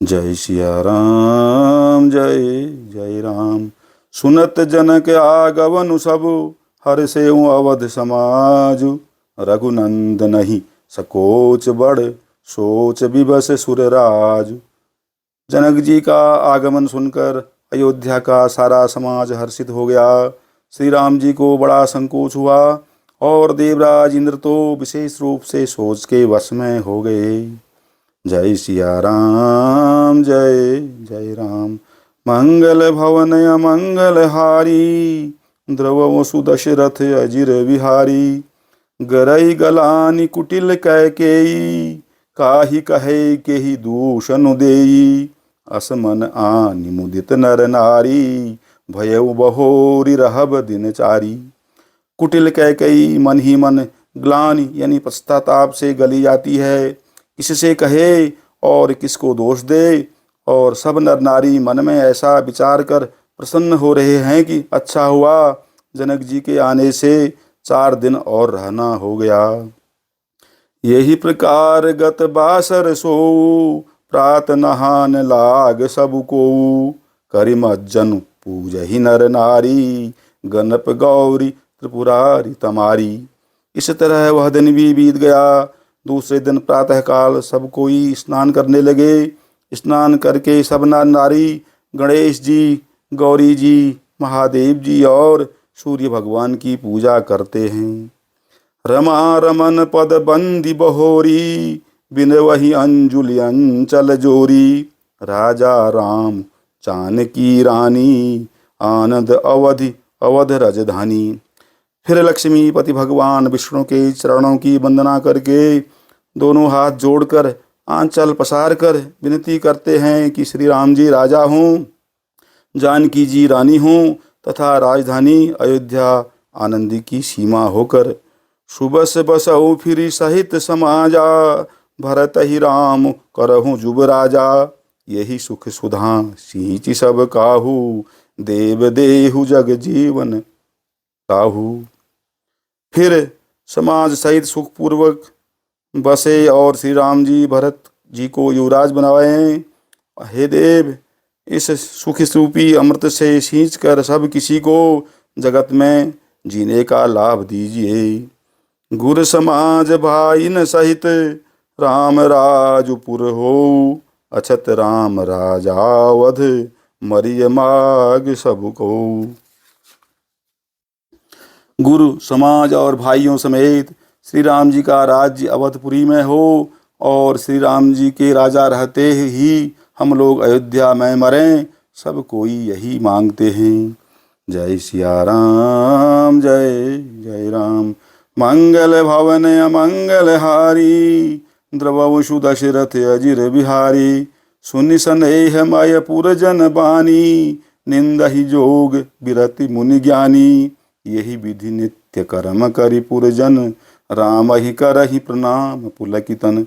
जय सिया राम, जय जय राम। सुनत जनक आगवनु सबु, हर से अवध समाजु। रघुनंद नहीं सकोच बड़, सोच विबस सुर राजु। जनक जी का आगमन सुनकर अयोध्या का सारा समाज हर्षित हो गया। श्री राम जी को बड़ा संकोच हुआ और देवराज इंद्र तो विशेष रूप से सोच के वश में हो गए। जय सिया राम, जय जय राम। मंगल भवन अमंगल हारी, द्रवो सुदशरथ अजिर विहारी। गरई गलानि कुटिल कैकेयी, काहि कहे केहि दूषण देई। असमन आनि मुदित नर नारी, भयउ बहोरी रहब दिनचारी। कुटिल कैकेयी मन ही मन ग्लानि यानी पश्चाताप से गली जाती है, किससे कहे और किसको दोष दे। और सब नर नारी मन में ऐसा विचार कर प्रसन्न हो रहे हैं कि अच्छा हुआ जनक जी के आने से 4 दिन और रहना हो गया। यही प्रकार गत बासर सो, प्रात नहान लाग सब को। करि मज्जन पूजहि नर नारी, गणप गौरी त्रिपुरारी तमारी। इस तरह वह दिन भी बीत गया। दूसरे दिन प्रातःकाल सब कोई स्नान करने लगे। स्नान करके सब नर नारी गणेश जी, गौरी जी, महादेव जी और सूर्य भगवान की पूजा करते हैं। रमा रमन पद बंदी बहोरी, बिन वही अंजुलि अंचल जोरी। राजा राम जानकी रानी, आनंद अवधि अवध राजधानी। फिर लक्ष्मीपति भगवान विष्णु के चरणों की वंदना करके दोनों हाथ जोड़कर आंचल पसार कर विनती करते हैं कि श्री राम जी राजा हों, जानकी जी रानी हों तथा राजधानी अयोध्या आनंद की सीमा होकर। सुबस बसऊ फिर सहित समाजा, भरत ही राम करहु जुब राजा। यही सुख सुधा सींचि सब काहू, देव देहु जग जीवन काहू। फिर समाज सहित सुखपूर्वक बसे और श्री राम जी भरत जी को युवराज बनाए। हे देव, इस सुख रूपी अमृत से सींच कर सब किसी को जगत में जीने का लाभ दीजिए। गुर समाज भाईन सहित, राम राजपुर हो। अछत राम राजावध, मरिय माग सबको। गुरु समाज और भाइयों समेत श्री राम जी का राज्य अवधपुरी में हो और श्री राम जी के राजा रहते ही हम लोग अयोध्या में मरें, सब कोई यही मांगते हैं। जय सिया राम, जय जय राम। मंगल भवन अमंगल हारी, द्रवशु दशरथ अजिर बिहारी। सुनि सनेह मय पुरजन बानी, निंदहि जोग बिरति मुनि ज्ञानी। यही विधि नित्य कर्म करि पुरजन, राम ही करहि प्रणाम पुलकितन।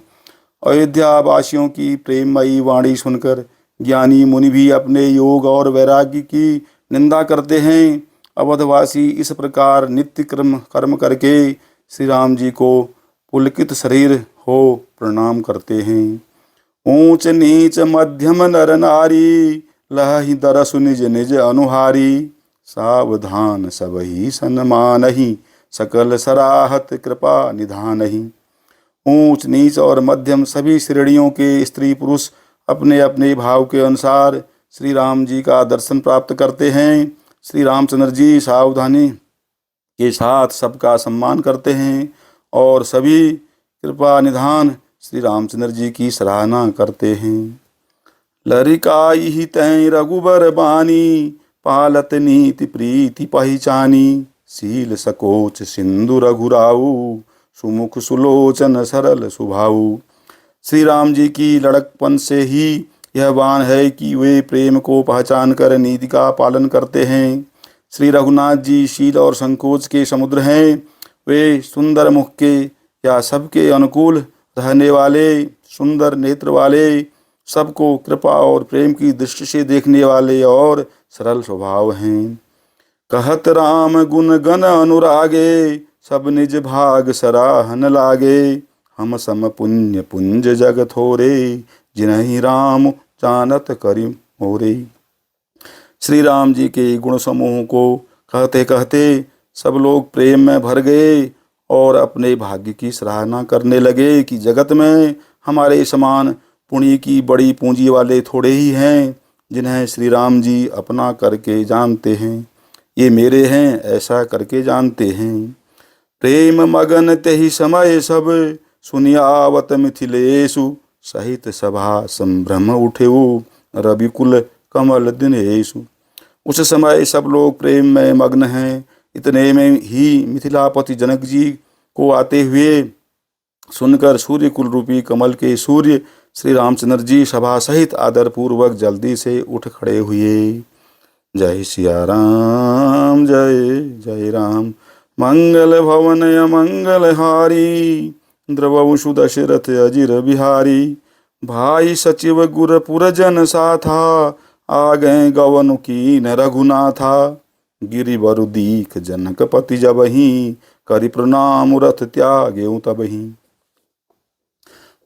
अयोध्या वासियों की प्रेममयी वाणी सुनकर ज्ञानी मुनि भी अपने योग और वैराग्य की निंदा करते हैं। अवधवासी इस प्रकार नित्य कर्म करके श्री राम जी को पुलकित शरीर हो प्रणाम करते हैं। ऊंच नीच मध्यम नर नारी, लहहि दरसु निज निज अनुहारी। सावधान सबहि सन्मानहि, सकल सराहत कृपा निधानहि। ऊंच नीच और मध्यम सभी श्रेणियों के स्त्री पुरुष अपने अपने भाव के अनुसार श्री राम जी का दर्शन प्राप्त करते हैं। श्री रामचंद्र जी सावधानी के साथ सबका सम्मान करते हैं और सभी कृपा निधान श्री रामचंद्र जी की सराहना करते हैं। लरिकाई ही तय रघुबर बानी, पालत नीति प्रीति पहचानी। सील सकोच सिंधु रघुराऊ, सुमुख सुलोचन सरल सुभाऊ। श्री राम जी की लड़कपन से ही यह बान है कि वे प्रेम को पहचान कर नीति का पालन करते हैं। श्री रघुनाथ जी शील और संकोच के समुद्र हैं। वे सुंदर मुख के या सबके अनुकूल रहने वाले, सुंदर नेत्र वाले, सबको कृपा और प्रेम की दृष्टि से देखने वाले और सरल स्वभाव हैं। कहत राम गुण गण अनुरागे, सब निज भाग सराहन लागे। हम सम पुण्य पुंज जग थोरे, जिन्हि राम जानत करी मोरे। श्री राम जी के गुण समूह को कहते कहते सब लोग प्रेम में भर गए और अपने भाग्य की सराहना करने लगे कि जगत में हमारे समान पुण्य की बड़ी पूंजी वाले थोड़े ही हैं जिन्हें श्री राम जी अपना करके जानते हैं। ये मेरे हैं ऐसा करके जानते हैं। प्रेम मगन तेहि समय सब सुनियावत मिथिलेशु सहित सभा संभ्रम उठेऊ रविकुल कमल दिनेशु। उस समय सब लोग प्रेम में मग्न हैं। इतने में ही मिथिलापति जनक जी को आते हुए सुनकर सूर्य कुल रूपी कमल के सूर्य श्री रामचंद्र जी सभा सहित आदर पूर्वक जल्दी से उठ खड़े हुए। जय सिया राम जय जय राम। मंगल भवन अमंगल हारी द्रवंशु दशरथ अजिर बिहारी। भाई सचिव गुर पुरजन साथा आ गए गवन की न रघुनाथा। गिरिवर दीख जनक पति जबहि करि प्रणाम रथ त्यागे तबहि।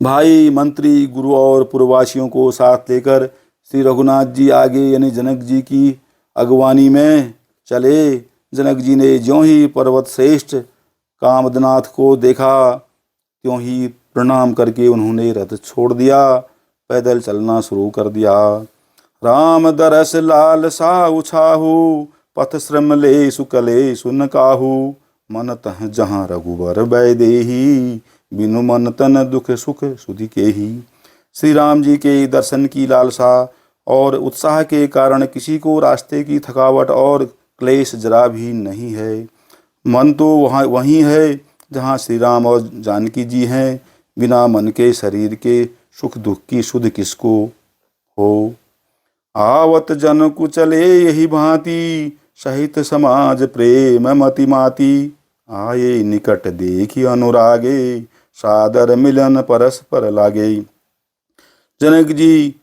भाई मंत्री गुरु और पुरवासियों को साथ लेकर श्री रघुनाथ जी आगे यानी जनक जी की अगवानी में चले। जनक जी ने ज्यों ही पर्वत श्रेष्ठ कामदनाथ को देखा त्यों ही प्रणाम करके उन्होंने रथ छोड़ दिया, पैदल चलना शुरू कर दिया। राम दरस लाल सा उछाहू पथ श्रम ले सुकले सुन काहू। मन तह जहाँ रघुबर बैदेही बिनु मन तन दुख सुख सुधि के ही। श्री राम जी के दर्शन की लालसा और उत्साह के कारण किसी को रास्ते की थकावट और क्लेश जरा भी नहीं है। मन तो वहीं है जहाँ श्री राम और जानकी जी हैं। बिना मन के शरीर के सुख दुख की सुध किसको हो। आवत जन कुचले यही भांति सहित समाज प्रेम मति माती। आये निकट देखी अनुरागे सादर मिलन परस्पर लागे। जनक जी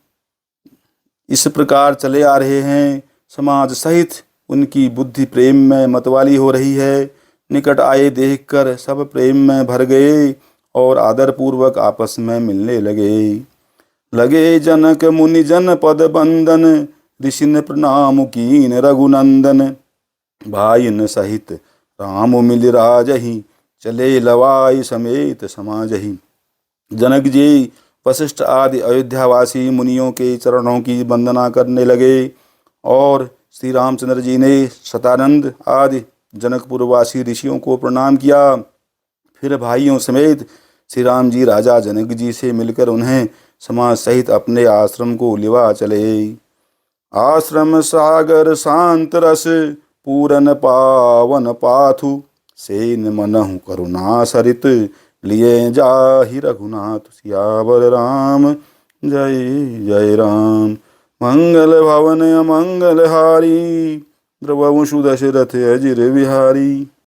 इस प्रकार चले आ रहे हैं। समाज सहित उनकी बुद्धि प्रेम में मतवाली हो रही है। निकट आए देखकर सब प्रेम में भर गए और आदर पूर्वक आपस में मिलने लगे जनक मुनि जन पद बंदन ऋषिन प्रणाम कीन रघुनंदन। भाईन सहित राम मिल राजहि चले लवाई समेत समाजहि। जनक जी वशिष्ठ आदि अयोध्यावासी मुनियों के चरणों की वंदना करने लगे और श्री रामचंद्र जी ने शतानंद आदि जनकपुरवासी ऋषियों को प्रणाम किया। फिर भाइयों समेत श्री राम जी राजा जनक जी से मिलकर उन्हें समाज सहित अपने आश्रम को लिवा चले। आश्रम सागर शांत रस पूरन पावन पाथु सेन मनहु करुणा सरित लिए जाहि रघुनाथ सियावर राम जय जय राम। मंगल भवन अमंगल हारी द्रवंशु दशरथ अजिर बिहारी।